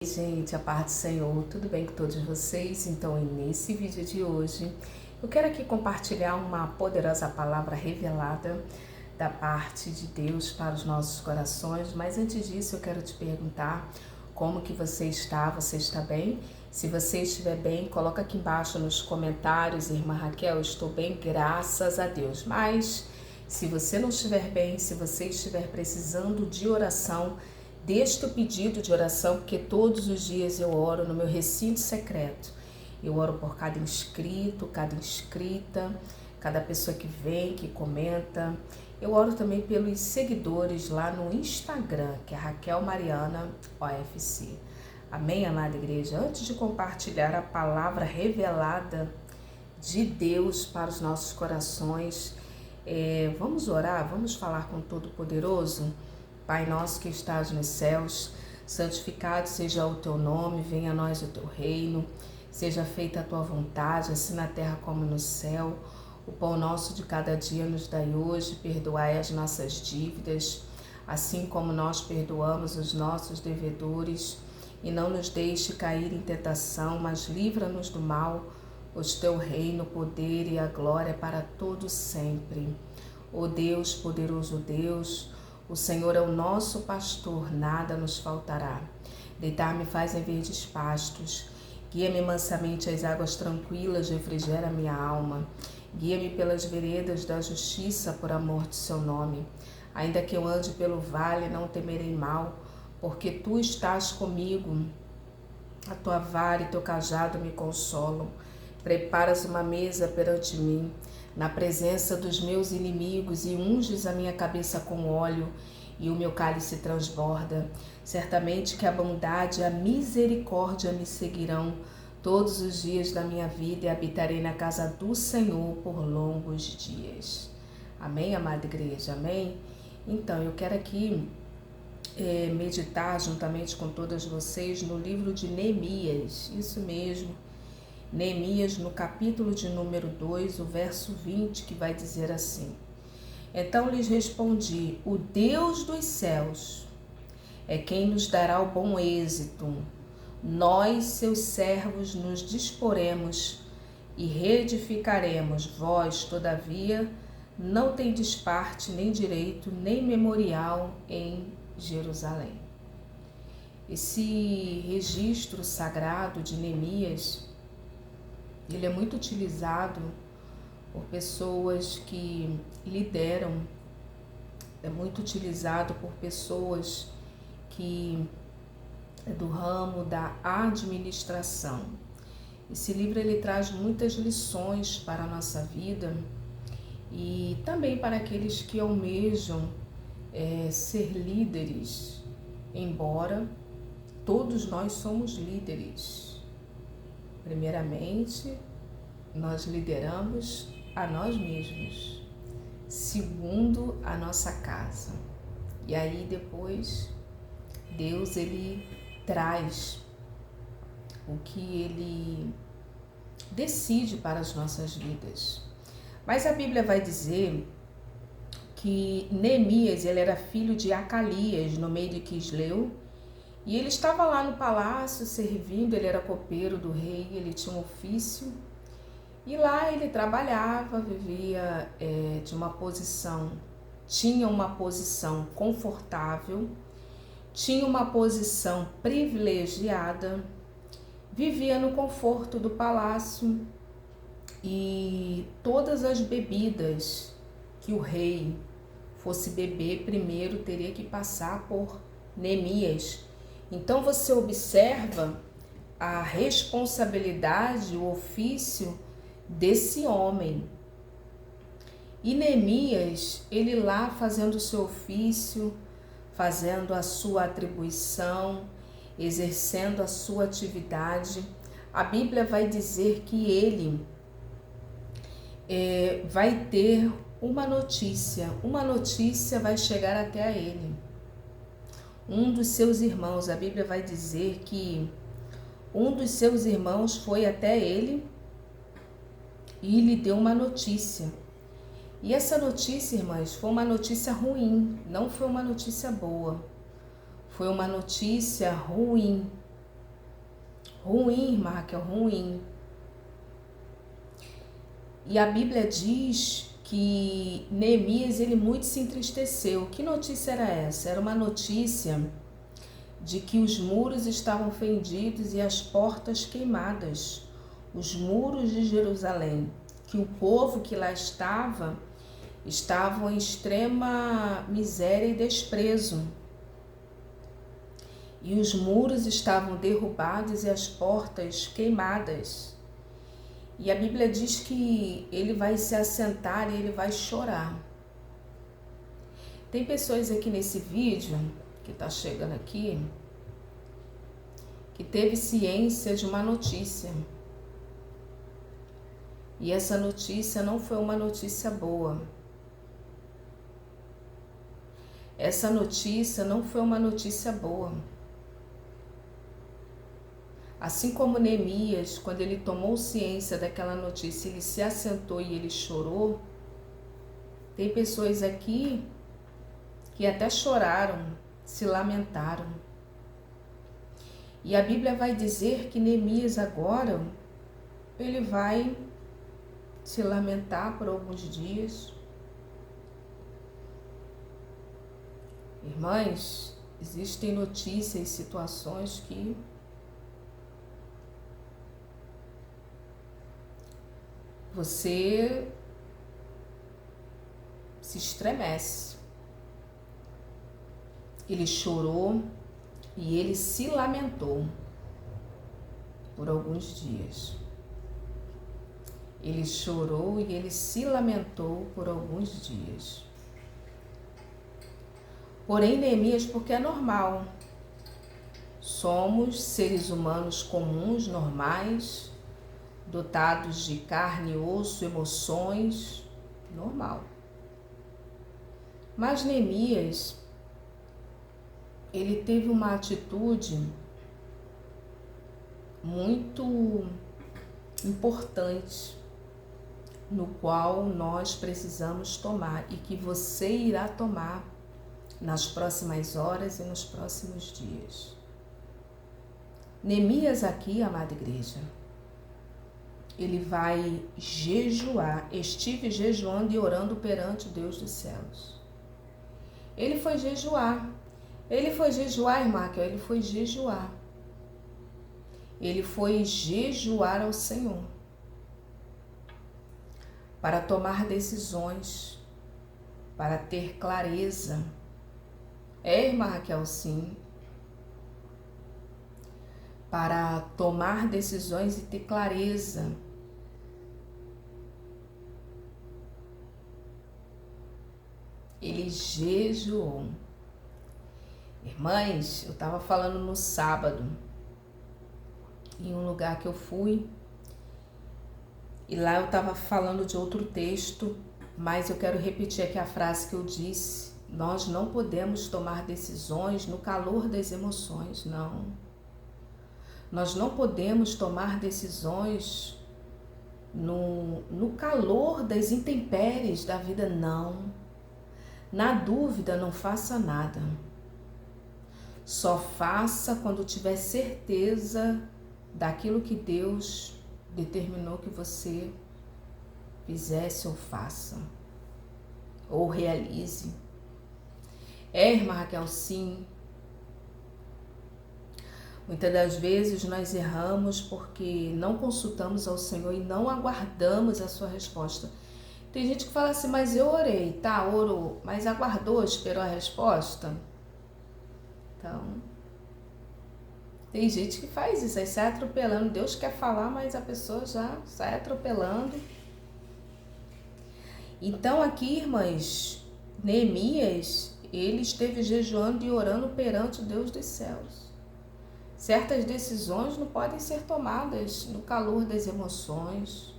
Gente, a paz do Senhor, tudo bem com todos vocês? Então, nesse vídeo de hoje, eu quero aqui compartilhar uma poderosa palavra revelada da parte de Deus para os nossos corações, mas antes disso eu quero te perguntar como que você está bem? Se você estiver bem, coloca aqui embaixo nos comentários, irmã Raquel, eu estou bem, graças a Deus. Mas se você não estiver bem, se você estiver precisando de oração, deixe o pedido de oração, porque todos os dias eu oro no meu recinto secreto. Eu oro por cada inscrito, cada inscrita, cada pessoa que vem, que comenta. Eu oro também pelos seguidores lá no Instagram, que é Raquel Mariana OFC. Amém, amada igreja? Antes de compartilhar a palavra revelada de Deus para os nossos corações, vamos orar, vamos falar com o Todo-Poderoso. Pai nosso que estás nos céus, santificado seja o teu nome, venha a nós o teu reino, seja feita a tua vontade, assim na terra como no céu. O pão nosso de cada dia nos dai hoje, perdoai as nossas dívidas, assim como nós perdoamos os nossos devedores, e não nos deixe cair em tentação, mas livra-nos do mal, pois teu reino, o poder e a glória para todos sempre. Ó Deus, poderoso Deus, o Senhor é o nosso pastor, nada nos faltará. Deitar-me faz em verdes pastos, guia-me mansamente às águas tranquilas, refrigera minha alma. Guia-me pelas veredas da justiça, por amor de seu nome. Ainda que eu ande pelo vale, não temerei mal, porque tu estás comigo. A tua vara e teu cajado me consolam. Preparas uma mesa perante mim, na presença dos meus inimigos, e unges a minha cabeça com óleo, e o meu cálice transborda. Certamente que a bondade e a misericórdia me seguirão todos os dias da minha vida, e habitarei na casa do Senhor por longos dias. Amém, amada igreja? Amém? Então, eu quero aqui meditar juntamente com todas vocês no livro de Neemias, isso mesmo. Neemias, no capítulo de número 2, o verso 20, que vai dizer assim: Então lhes respondi, o Deus dos céus é quem nos dará o bom êxito. Nós, seus servos, nos disporemos e reedificaremos. Vós, todavia, não tendes parte, nem direito, nem memorial em Jerusalém. Esse registro sagrado de Neemias, ele é muito utilizado por pessoas que lideram, é muito utilizado por pessoas que é do ramo da administração. Esse livro ele traz muitas lições para a nossa vida e também para aqueles que almejam ser líderes, embora todos nós somos líderes. Primeiramente, nós lideramos a nós mesmos. Segundo, a nossa casa. E aí depois, Deus ele traz o que ele decide para as nossas vidas. Mas a Bíblia vai dizer que Neemias ele era filho de Acalias, no meio de Quisleu, e ele estava lá no palácio servindo, ele era copeiro do rei, ele tinha um ofício, e lá ele trabalhava, vivia tinha uma posição confortável, tinha uma posição privilegiada, vivia no conforto do palácio, e todas as bebidas que o rei fosse beber primeiro teria que passar por Neemias. Então você observa a responsabilidade, o ofício desse homem. E Neemias, ele lá fazendo o seu ofício, fazendo a sua atribuição, exercendo a sua atividade, a Bíblia vai dizer que ele vai ter uma notícia vai chegar até a ele. Um dos seus irmãos, a Bíblia vai dizer que um dos seus irmãos foi até ele e lhe deu uma notícia. E essa notícia, irmãs, foi uma notícia ruim, não foi uma notícia boa. Foi uma notícia ruim. Ruim, irmã Raquel, ruim. E a Bíblia diz que Neemias, ele muito se entristeceu. Que notícia era essa? Era uma notícia de que os muros estavam fendidos e as portas queimadas. Os muros de Jerusalém, que o povo que lá estavam em extrema miséria e desprezo. E os muros estavam derrubados e as portas queimadas. E a Bíblia diz que ele vai se assentar e ele vai chorar. Tem pessoas aqui nesse vídeo, que está chegando aqui, que teve ciência de uma notícia. E essa notícia não foi uma notícia boa. Essa notícia não foi uma notícia boa. Assim como Neemias, quando ele tomou ciência daquela notícia, ele se assentou e ele chorou. Tem pessoas aqui que até choraram, se lamentaram. E a Bíblia vai dizer que Neemias agora, ele vai se lamentar por alguns dias. Irmãs, existem notícias e situações que você se estremece. Ele chorou e ele se lamentou por alguns dias. Ele chorou e ele se lamentou por alguns dias. Porém, Neemias, porque é normal. Somos seres humanos comuns, normais, dotados de carne, osso, emoções, normal. Mas Neemias, ele teve uma atitude muito importante, no qual nós precisamos tomar e que você irá tomar nas próximas horas e nos próximos dias. Neemias aqui, amada igreja, ele vai jejuar. Estive jejuando e orando perante o Deus dos céus. Ele foi jejuar. Ele foi jejuar, irmã Raquel, ele foi jejuar. Ele foi jejuar ao Senhor para tomar decisões, para ter clareza. Irmã Raquel, sim. Para tomar decisões e ter clareza. Ele jejuou. Irmãs, eu estava falando no sábado, em um lugar que eu fui, e lá eu estava falando de outro texto, mas eu quero repetir aqui a frase que eu disse. Nós não podemos tomar decisões no calor das emoções, não. Nós não podemos tomar decisões no calor das intempéries da vida, não. Na dúvida, não faça nada. Só faça quando tiver certeza daquilo que Deus determinou que você fizesse ou faça, ou realize. Irmã Raquel, sim. Muitas das vezes nós erramos porque não consultamos ao Senhor e não aguardamos a sua resposta. Tem gente que fala assim, mas eu orei, tá, orou, mas aguardou, esperou a resposta? Então, tem gente que faz isso, aí sai atropelando. Deus quer falar, mas a pessoa já sai atropelando. Então aqui, irmãs, Neemias, ele esteve jejuando e orando perante o Deus dos céus. Certas decisões não podem ser tomadas no calor das emoções,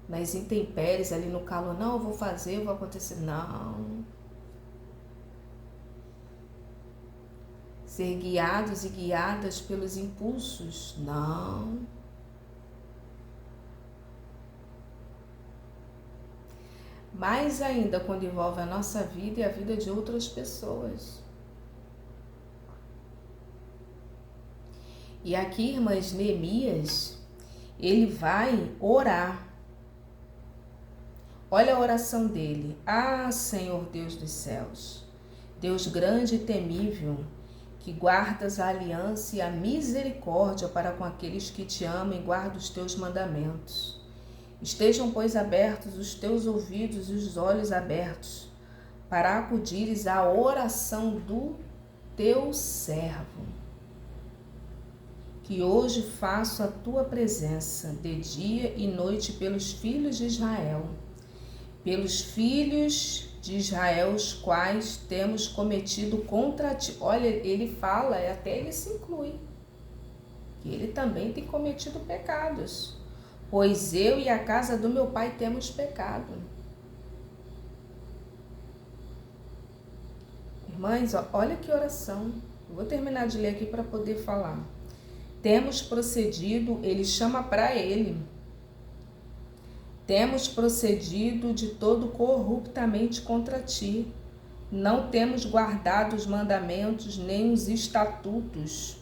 nas intempéries, ali no calor. Não, eu vou fazer, eu vou acontecer. Não. Ser guiados e guiadas pelos impulsos. Não. Mais ainda quando envolve a nossa vida e a vida de outras pessoas. E aqui, irmãs, Neemias, ele vai orar. Olha a oração dele. Ah, Senhor Deus dos céus, Deus grande e temível, que guardas a aliança e a misericórdia para com aqueles que te amam e guardam os teus mandamentos. Estejam, pois, abertos os teus ouvidos e os olhos abertos, para acudires à oração do teu servo, que hoje faço a tua presença de dia e noite pelos filhos de Israel, os quais temos cometido contra ti. Olha, ele fala, até ele se inclui, que ele também tem cometido pecados, pois eu e a casa do meu pai temos pecado. Irmãs, olha que oração. Eu vou terminar de ler aqui para poder falar. Temos procedido, ele chama para ele. Temos procedido de todo corruptamente contra ti. Não temos guardado os mandamentos, nem os estatutos,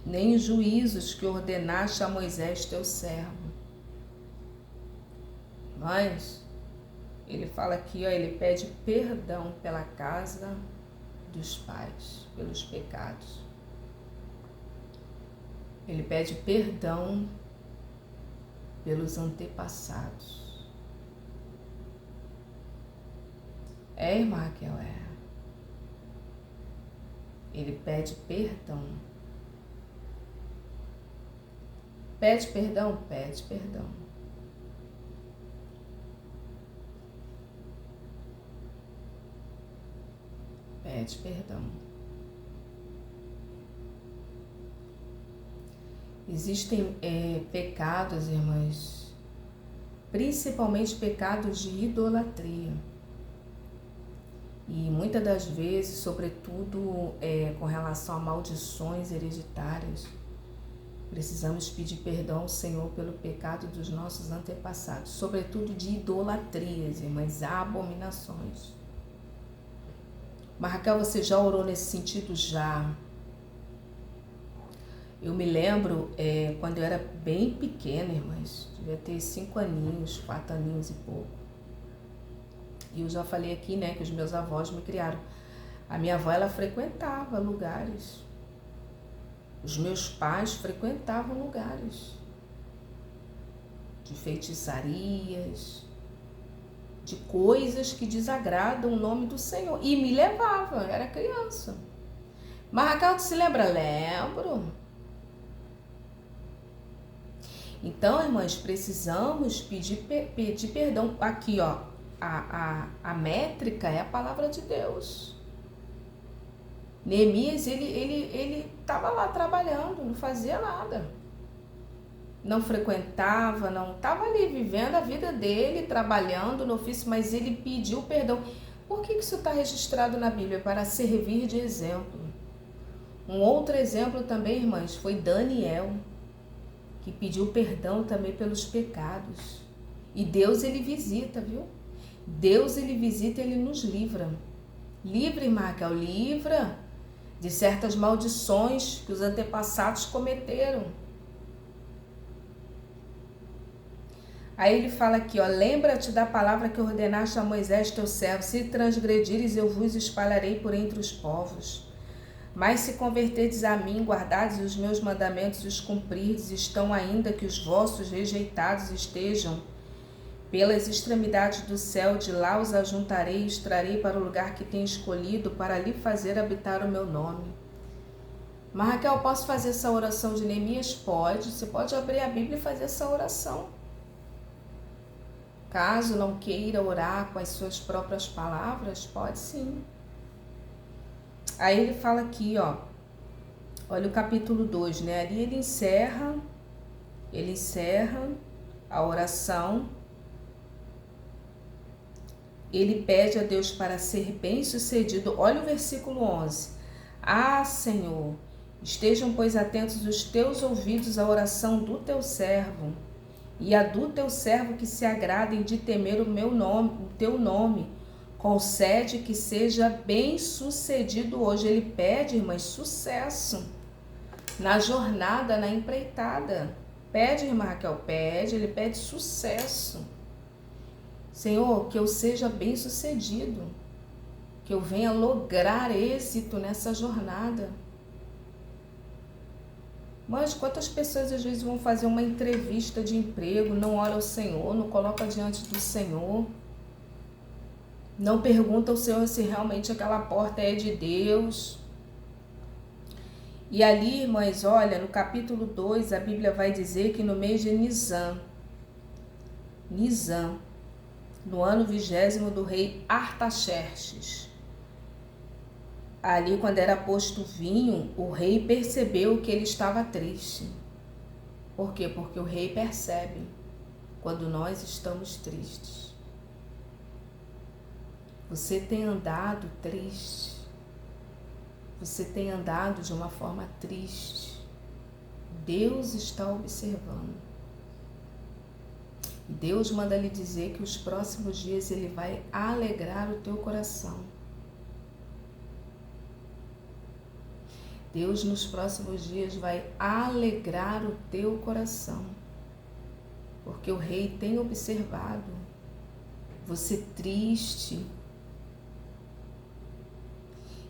nem os juízos que ordenaste a Moisés, teu servo. Mas ele fala aqui, ele pede perdão pela casa dos pais, pelos pecados. Ele pede perdão pelos antepassados. Irmã Raquel, Ele pede perdão. Pede perdão? Pede perdão. Pede perdão. Existem pecados, irmãs, principalmente pecados de idolatria. E muitas das vezes, sobretudo com relação a maldições hereditárias, precisamos pedir perdão ao Senhor pelo pecado dos nossos antepassados, sobretudo de idolatrias, irmãs, abominações. Mas, Raquel, você já orou nesse sentido? Já. Eu me lembro quando eu era bem pequena, irmãs, devia ter 5 aninhos, 4 aninhos e pouco. E eu já falei aqui, que os meus avós me criaram. A minha avó, ela frequentava lugares. Os meus pais frequentavam lugares de feitiçarias, de coisas que desagradam o nome do Senhor. E me levava, eu era criança. Mas, Raquel, tu se lembra? Lembro. Então, irmãs, precisamos pedir perdão. Aqui, a métrica é a palavra de Deus. Neemias, ele estava lá trabalhando, não fazia nada. Não frequentava, não estava ali vivendo a vida dele, trabalhando no ofício, mas ele pediu perdão. Por que isso está registrado na Bíblia? Para servir de exemplo. Um outro exemplo também, irmãs, foi Daniel, que pediu perdão também pelos pecados. E Deus, ele visita, viu? Deus, ele visita, ele nos livra. Livra, irmã Raquel, livra de certas maldições que os antepassados cometeram. Aí ele fala aqui, lembra-te da palavra que ordenaste a Moisés, teu servo, se transgredires, eu vos espalharei por entre os povos. Mas se converterdes a mim, guardardes os meus mandamentos e os cumprirdes, estão ainda que os vossos rejeitados estejam pelas extremidades do céu, de lá os ajuntarei e os trarei para o lugar que tenho escolhido, para ali fazer habitar o meu nome. Mas, Raquel, posso fazer essa oração de Neemias? Pode. Você pode abrir a Bíblia e fazer essa oração. Caso não queira orar com as suas próprias palavras, pode sim. Aí ele fala aqui, olha o capítulo 2, Ali ele encerra a oração. Ele pede a Deus para ser bem-sucedido. Olha o versículo 11. Ah, Senhor, estejam, pois, atentos os teus ouvidos à oração do teu servo e a do teu servo que se agradem de temer o teu nome. Concede que seja bem-sucedido hoje. Ele pede, irmãs, sucesso. na jornada, na empreitada. Pede, irmã Raquel, pede, ele pede sucesso. Senhor, que eu seja bem-sucedido, que eu venha lograr êxito nessa jornada. Mas quantas pessoas às vezes vão fazer uma entrevista de emprego, não olha ao Senhor, não coloca diante do Senhor, não pergunta ao Senhor se realmente aquela porta é de Deus. E ali, irmãs, olha, no capítulo 2, a Bíblia vai dizer que no mês de Nisan, no ano 20º do rei Artaxerxes, ali quando era posto vinho, o rei percebeu que ele estava triste. Por quê? Porque o rei percebe quando nós estamos tristes. Você tem andado triste? Você tem andado de uma forma triste? Deus está observando. E Deus manda lhe dizer que os próximos dias Ele vai alegrar o teu coração. Deus nos próximos dias vai alegrar o teu coração. Porque o rei tem observado você triste.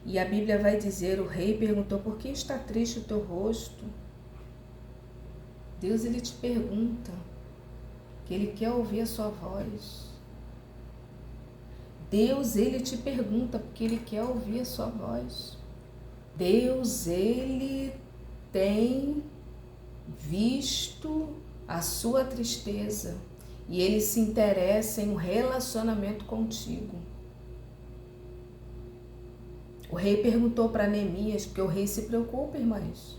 E a Bíblia vai dizer, o rei perguntou, por que está triste o teu rosto? Deus, ele te pergunta, que ele quer ouvir a sua voz. Deus, ele te pergunta, porque ele quer ouvir a sua voz. Deus, ele tem visto a sua tristeza e ele se interessa em um relacionamento contigo. O rei perguntou para Neemias, porque o rei se preocupa, irmãs.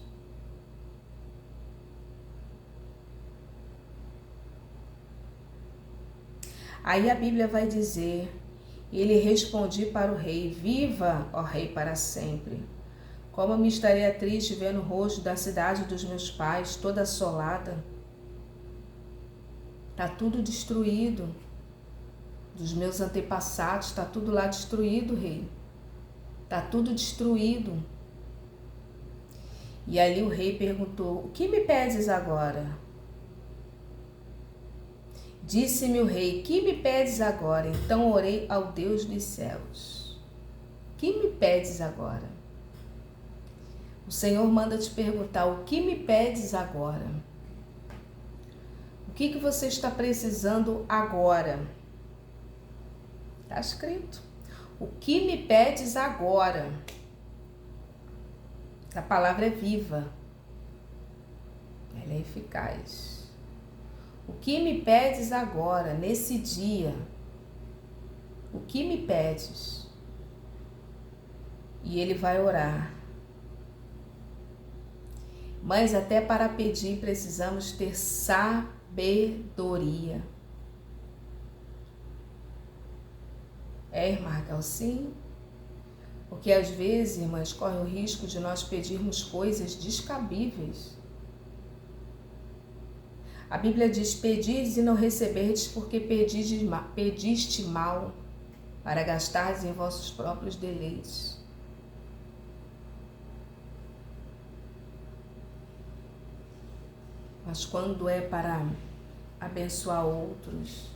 Aí a Bíblia vai dizer, e ele responde para o rei, viva, ó rei, para sempre. Como me estaria triste vendo o rosto da cidade dos meus pais, toda assolada. Está tudo destruído. Dos meus antepassados, está tudo lá destruído, rei. Está tudo destruído. E ali o rei perguntou, o que me pedes agora? Disse-me o rei, que me pedes agora? Então orei ao Deus dos céus. Que me pedes agora? O Senhor manda te perguntar, o que me pedes agora? O que você está precisando agora? Está escrito. O que me pedes agora? A palavra é viva. Ela é eficaz. O que me pedes agora, nesse dia? O que me pedes? E ele vai orar. Mas até para pedir precisamos ter sabedoria. Irmã Raquel, sim? Porque às vezes, irmãs, corre o risco de nós pedirmos coisas descabíveis. A Bíblia diz, pedis e não receberdes, porque pediste mal, para gastardes em vossos próprios deleites. Mas quando é para abençoar outros,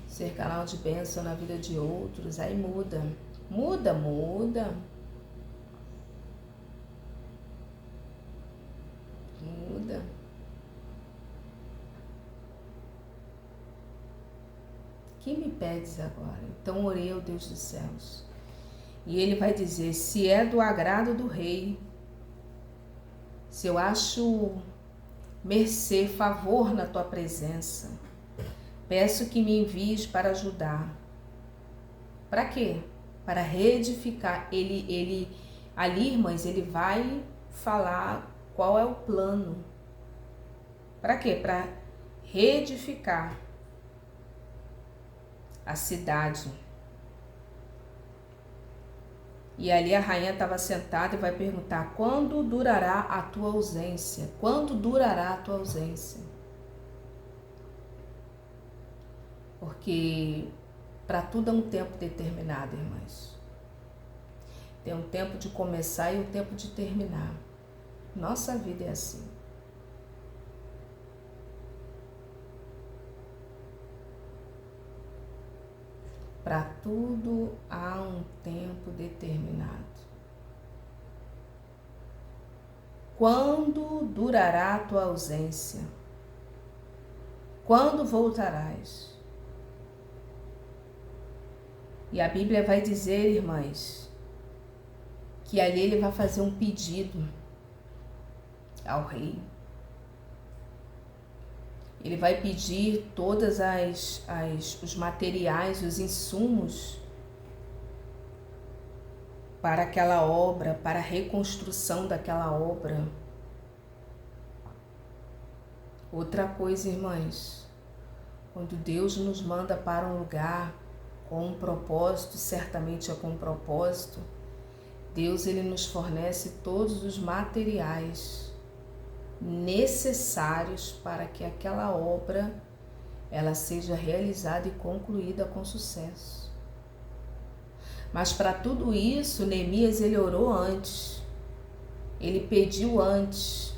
ser canal de bênção na vida de outros, aí muda. Muda. Muda. Que me pedes agora? Então orei ao Deus dos céus. E ele vai dizer, se é do agrado do rei, se eu acho mercê, favor na tua presença, peço que me envies para ajudar. Para quê? Para reedificar. Ali, irmãs, ele vai falar qual é o plano. Para quê? Para reedificar a cidade. E ali a rainha estava sentada e vai perguntar, quando durará a tua ausência? Quando durará a tua ausência? Porque para tudo é um tempo determinado, irmãs. Tem um tempo de começar e um tempo de terminar. Nossa vida é assim. Para tudo há um tempo determinado. Quando durará a tua ausência? Quando voltarás? E a Bíblia vai dizer, irmãs, que ali ele vai fazer um pedido ao rei. Ele vai pedir todas os materiais, os insumos para aquela obra, para a reconstrução daquela obra. Outra coisa, irmãs, quando Deus nos manda para um lugar com um propósito, certamente é com um propósito, Deus ele nos fornece todos os materiais necessários para que aquela obra ela seja realizada e concluída com sucesso. Mas para tudo isso, Neemias ele orou antes, ele pediu antes,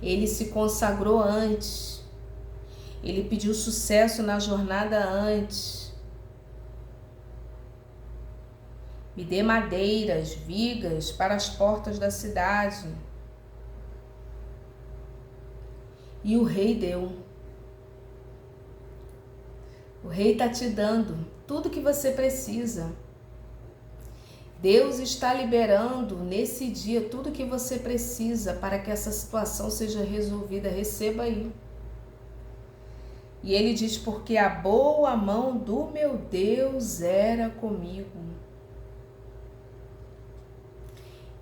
ele se consagrou antes, ele pediu sucesso na jornada antes. Me dê madeiras, vigas para as portas da cidade. E o rei deu. O rei está te dando tudo que você precisa. Deus está liberando nesse dia tudo que você precisa para que essa situação seja resolvida. Receba aí. E ele diz, porque a boa mão do meu Deus era comigo.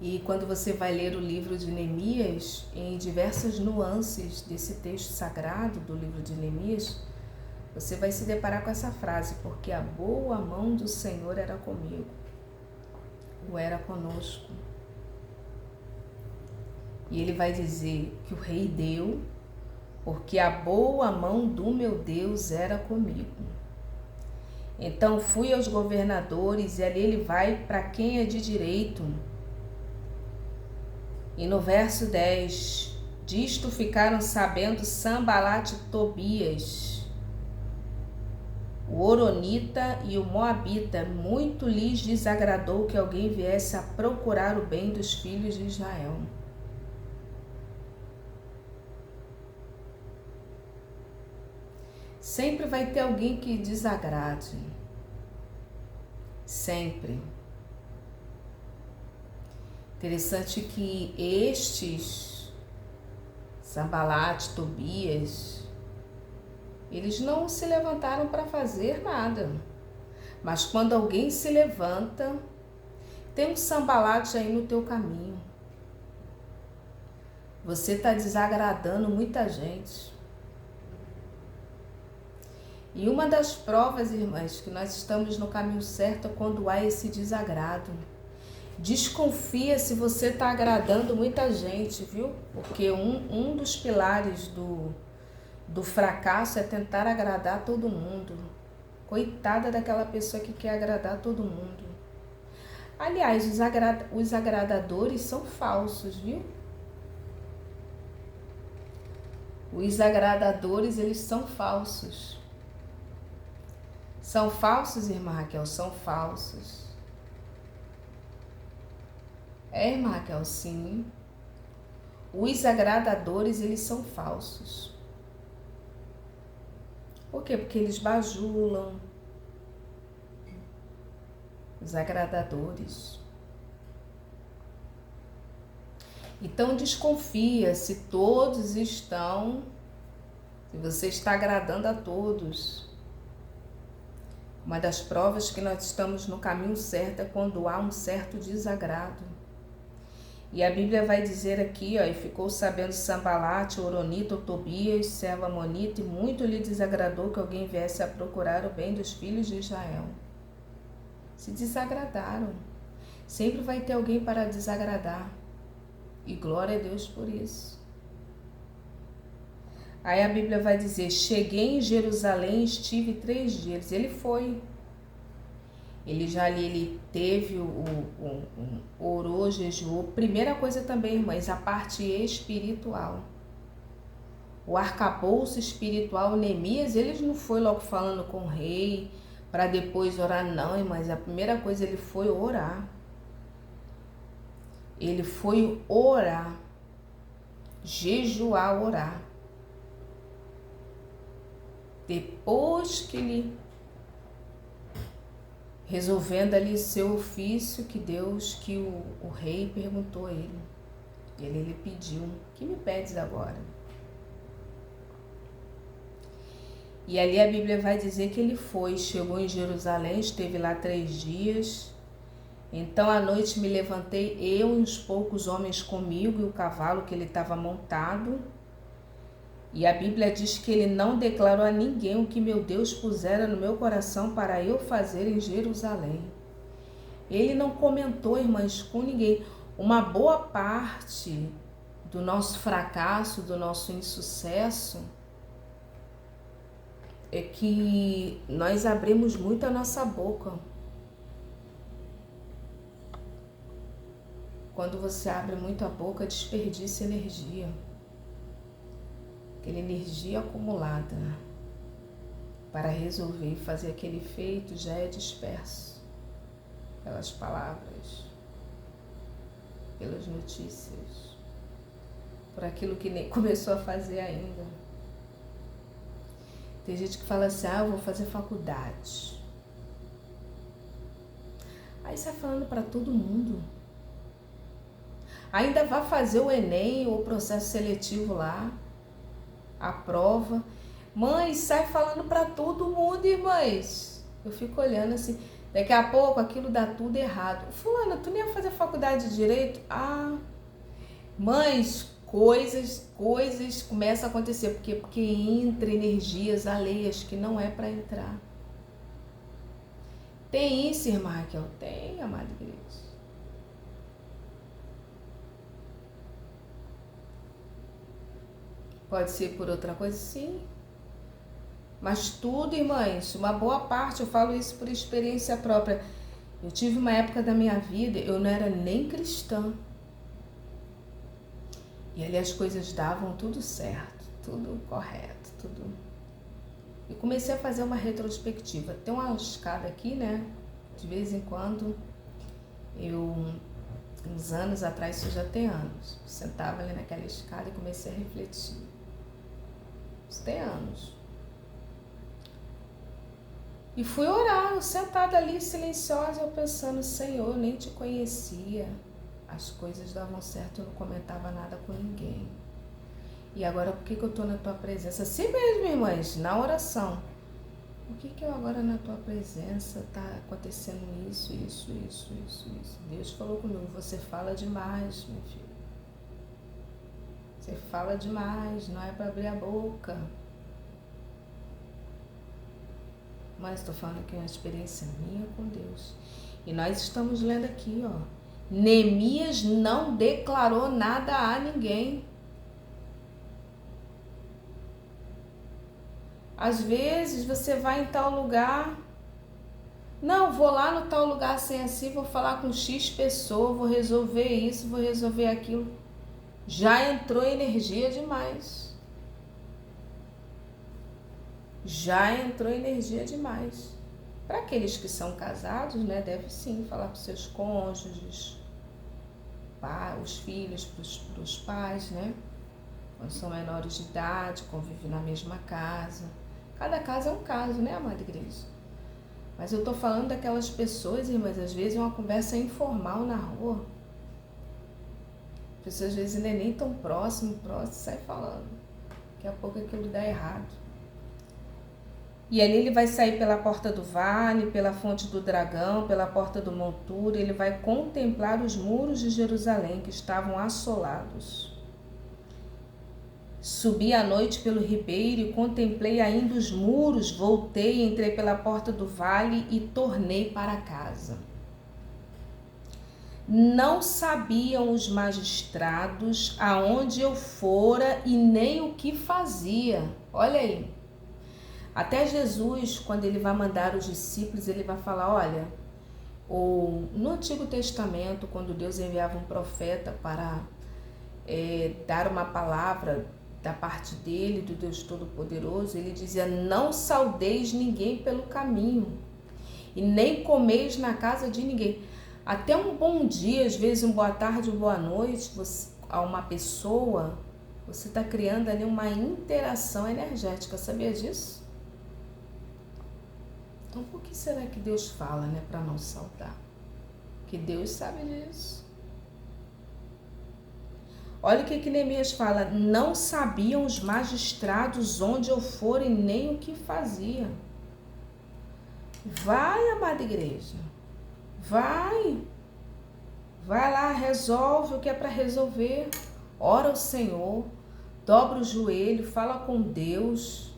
E quando você vai ler o livro de Neemias, em diversas nuances desse texto sagrado do livro de Neemias, você vai se deparar com essa frase, porque a boa mão do Senhor era comigo, ou era conosco. E ele vai dizer que o rei deu, porque a boa mão do meu Deus era comigo. Então fui aos governadores, e ali ele vai para quem é de direito. E no verso 10, disto ficaram sabendo Sanbalat e Tobias, o Horonita e o Moabita. Muito lhes desagradou que alguém viesse a procurar o bem dos filhos de Israel. Sempre vai ter alguém que desagrade. Sempre. Interessante que estes, Sanbalat, Tobias, eles não se levantaram para fazer nada. Mas quando alguém se levanta, tem um Sanbalat aí no teu caminho. Você está desagradando muita gente. E uma das provas, irmãs, que nós estamos no caminho certo é quando há esse desagrado. Desconfia se você está agradando muita gente, viu? Porque um dos pilares do fracasso é tentar agradar todo mundo. Coitada daquela pessoa que quer agradar todo mundo. Aliás, os agradadores são falsos, viu? Os agradadores, eles são falsos. São falsos, irmã Raquel? São falsos. É, irmã Raquel, sim. Os agradadores, eles são falsos. Por quê? Porque eles bajulam. Os agradadores. Então desconfia se todos estão, se você está agradando a todos. Uma das provas que nós estamos no caminho certo é quando há um certo desagrado. E a Bíblia vai dizer aqui, ó, e ficou sabendo Sanbalat, Horonita, Tobias, servo amonita, e muito lhe desagradou que alguém viesse a procurar o bem dos filhos de Israel. Se desagradaram. Sempre vai ter alguém para desagradar. E glória a Deus por isso. Aí a Bíblia vai dizer, cheguei em Jerusalém, estive 3 dias. Ele foi. Ele já ali, ele teve orou, jejuou. Primeira coisa também, irmãs, a parte espiritual. O arcabouço espiritual, Neemias, ele não foi logo falando com o rei para depois orar, não, irmãs. A primeira coisa, ele foi orar. Ele foi orar. Jejuar, orar. Depois que ele resolvendo ali seu ofício que Deus, que o rei perguntou a ele. Ele pediu, o que me pedes agora? E ali a Bíblia vai dizer que ele foi, chegou em Jerusalém, esteve lá 3 dias. Então à noite me levantei, eu e uns poucos homens comigo e o cavalo que ele estava montado. E a Bíblia diz que ele não declarou a ninguém o que meu Deus pusera no meu coração para eu fazer em Jerusalém. Ele não comentou, irmãs, com ninguém. Uma boa parte do nosso fracasso, do nosso insucesso, é que nós abrimos muito a nossa boca. Quando você abre muito a boca, desperdiça energia. Aquela energia acumulada para resolver e fazer aquele feito já é disperso pelas palavras, pelas notícias, por aquilo que nem começou a fazer ainda. Tem gente que fala assim, eu vou fazer faculdade. Aí sai falando para todo mundo. Ainda vai fazer o Enem, o processo seletivo lá, a prova. Mãe, sai falando para todo mundo, irmãs. Eu fico olhando assim, daqui a pouco aquilo dá tudo errado. Fulana, tu nem ia fazer faculdade de Direito? Mães, coisas começam a acontecer. Por quê? Porque entra energias alheias que não é para entrar. Tem isso, irmã Raquel? Tem, amada igreja. Pode ser por outra coisa? Sim. Mas tudo, irmãs, uma boa parte, eu falo isso por experiência própria. Eu tive uma época da minha vida, eu não era nem cristã. E ali as coisas davam tudo certo, tudo correto, tudo. E comecei a fazer uma retrospectiva. Tem uma escada aqui, né? De vez em quando, uns anos atrás, isso já tem anos, eu sentava ali naquela escada e comecei a refletir. Isso tem anos. E fui orar, eu sentada ali silenciosa, eu pensando, Senhor, eu nem te conhecia. As coisas davam certo, eu não comentava nada com ninguém. E agora, por que eu estou na tua presença? Assim mesmo, irmãs, na oração. Por que eu agora na tua presença está acontecendo isso? Deus falou comigo, você fala demais, meu filho. Você fala demais, não é para abrir a boca. Mas estou falando aqui uma experiência minha com Deus. E nós estamos lendo aqui, ó. Neemias não declarou nada a ninguém. Às vezes você vai em tal lugar. Não, vou lá no tal lugar assim, vou falar com X pessoa, vou resolver isso, vou resolver aquilo. Já entrou energia demais. Já entrou energia demais. Para aqueles que são casados, né, deve sim falar para os seus cônjuges, os filhos, para os pais, né? Quando são menores de idade, convivem na mesma casa. Cada caso é um caso, né, amada igreja? Mas eu estou falando daquelas pessoas, irmãs, às vezes é uma conversa informal na rua. Pessoas às vezes nem tão próximo, sai falando. Daqui a pouco aquilo dá errado. E ali ele vai sair pela porta do vale, pela fonte do dragão, pela porta do monturo, ele vai contemplar os muros de Jerusalém que estavam assolados. Subi à noite pelo ribeiro e contemplei ainda os muros, voltei, entrei pela porta do vale e tornei para casa. Não sabiam os magistrados aonde eu fora e nem o que fazia. Olha aí. Até Jesus, quando ele vai mandar os discípulos, ele vai falar, olha, Ou no Antigo Testamento, quando Deus enviava um profeta para dar uma palavra da parte dele, do Deus Todo-Poderoso, ele dizia: não saudeis ninguém pelo caminho e nem comeis na casa de ninguém. Até um bom dia, às vezes um boa tarde, uma boa noite, a uma pessoa, você está criando ali uma interação energética, sabia disso? Então por que será que Deus fala, né, para não saudar? Que Deus sabe disso. Olha o que Neemias fala: não sabiam os magistrados onde eu for e nem o que fazia. Vai, amada igreja, vai lá, resolve o que é para resolver, ora ao Senhor, dobra o joelho, fala com Deus.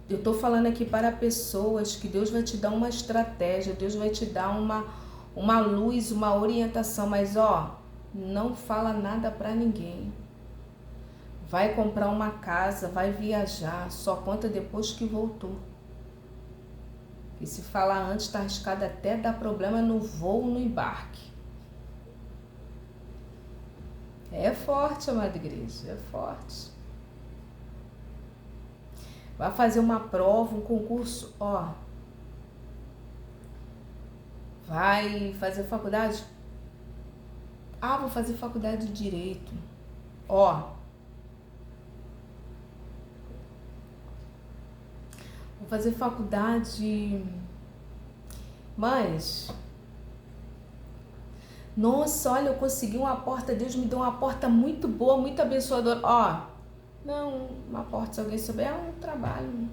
Eu estou falando aqui para pessoas que Deus vai te dar uma estratégia, Deus vai te dar uma luz, uma orientação, mas não fala nada para ninguém. Vai comprar uma casa, vai viajar, só conta depois que voltou. E se falar antes, está arriscado até dar problema no voo, no embarque. É forte, amada igreja, é forte. Vai fazer uma prova, um concurso, vai fazer faculdade? Vou fazer faculdade de Direito. Vou fazer faculdade... Mas... Nossa, olha, eu consegui uma porta, Deus me deu uma porta muito boa, muito abençoadora. Não, uma porta, se alguém souber, é um trabalho.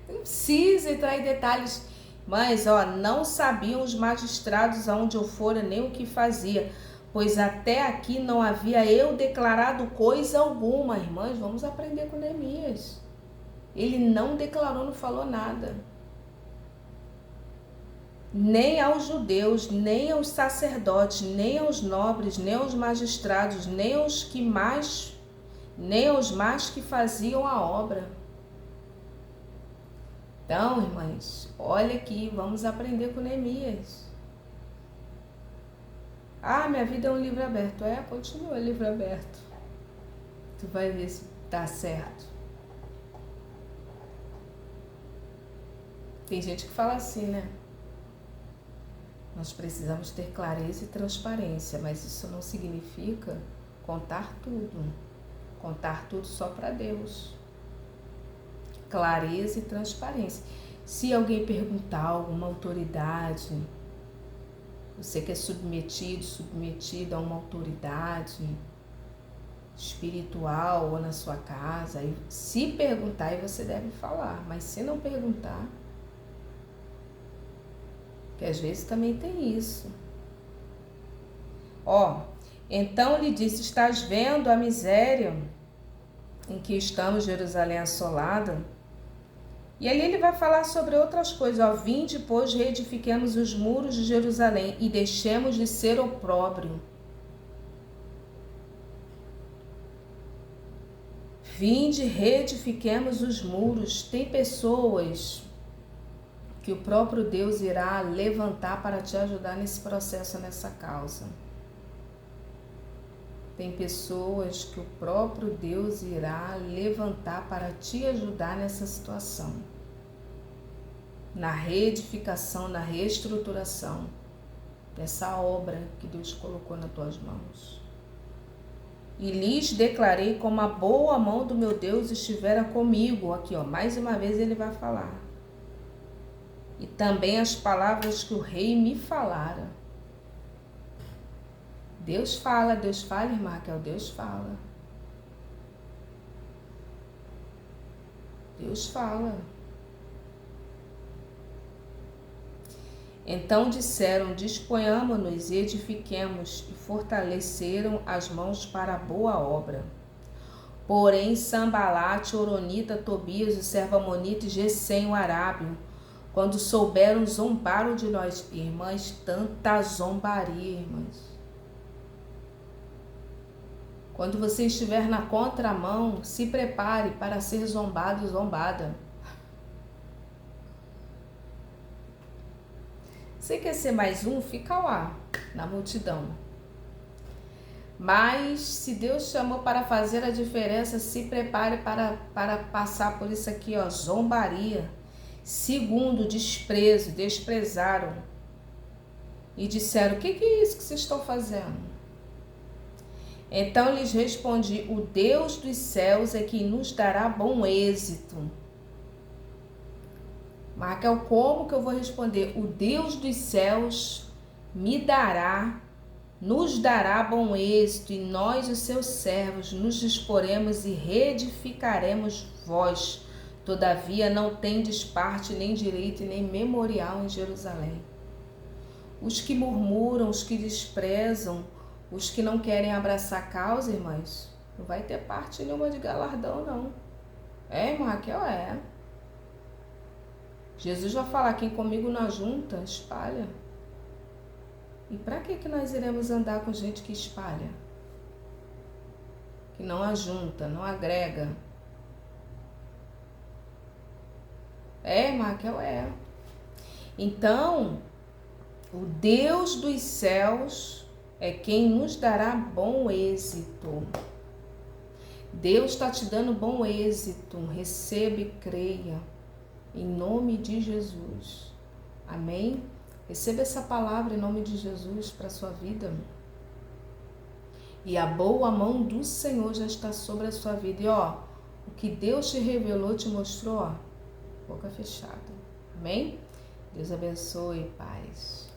Não precisa entrar em detalhes. Mas, não sabiam os magistrados aonde eu fora, nem o que fazia, pois até aqui não havia eu declarado coisa alguma. Irmãs, vamos aprender com Neemias. Ele não declarou, não falou nada. Nem aos judeus, nem aos sacerdotes, nem aos nobres, nem aos magistrados, nem aos mais que faziam a obra. Então, irmãs, olha aqui, vamos aprender com Neemias. Minha vida é um livro aberto. Continua livro aberto. Tu vai ver se tá certo. Tem gente que fala assim, né? Nós precisamos ter clareza e transparência, mas isso não significa contar tudo. Contar tudo só para Deus. Clareza e transparência. Se alguém perguntar, alguma autoridade, você que é submetido a uma autoridade espiritual ou na sua casa, se perguntar, aí você deve falar, mas se não perguntar, que às vezes também tem isso. Então lhe disse: estás vendo a miséria em que estamos, Jerusalém assolada? E ali ele vai falar sobre outras coisas. Vinde, pois, reedifiquemos os muros de Jerusalém e deixemos de ser opróbrio. Vinde, reedifiquemos os muros. Tem pessoas que o próprio Deus irá levantar para te ajudar nesse processo, nessa causa. Tem pessoas que o próprio Deus irá levantar para te ajudar nessa situação. Na reedificação, na reestruturação dessa obra que Deus colocou nas tuas mãos. E lhes declarei como a boa mão do meu Deus estivera comigo. Aqui, mais uma vez ele vai falar. E também as palavras que o rei me falara. Deus fala, irmã Raquel, Deus fala. Deus fala. Então disseram: disponhamo-nos e edifiquemos, e fortaleceram as mãos para a boa obra. Porém, Sambalate, Oronita, Tobias, o servo Amonita e Gesem, o arábio, quando souberam, zombaram de nós. Irmãs, tanta zombaria, irmãs. Quando você estiver na contramão, se prepare para ser zombado, zombada. Você quer ser mais um? Fica lá, na multidão. Mas se Deus chamou para fazer a diferença, se prepare para passar por isso aqui, ó, zombaria. Segundo, desprezo, desprezaram. E disseram, o que é isso que vocês estão fazendo? Então lhes respondi, o Deus dos céus é quem nos dará bom êxito. Mas Raquel, como que eu vou responder? O Deus dos céus nos dará bom êxito, e nós, os seus servos, nos disporemos e reedificaremos vós. Todavia não tendes parte, nem direito, nem memorial em Jerusalém. Os que murmuram, os que desprezam, os que não querem abraçar a causa, irmãs, não vai ter parte nenhuma de galardão, não. Irmã Raquel, Jesus vai falar, quem comigo não junta, espalha. E para que nós iremos andar com gente que espalha? Que não ajunta, não agrega? Irmã Raquel, Então, o Deus dos céus é quem nos dará bom êxito. Deus está te dando bom êxito. Receba e creia. Em nome de Jesus. Amém? Receba essa palavra em nome de Jesus para a sua vida. E a boa mão do Senhor já está sobre a sua vida. E o que Deus te revelou, te mostrou, boca fechada. Amém? Deus abençoe, paz.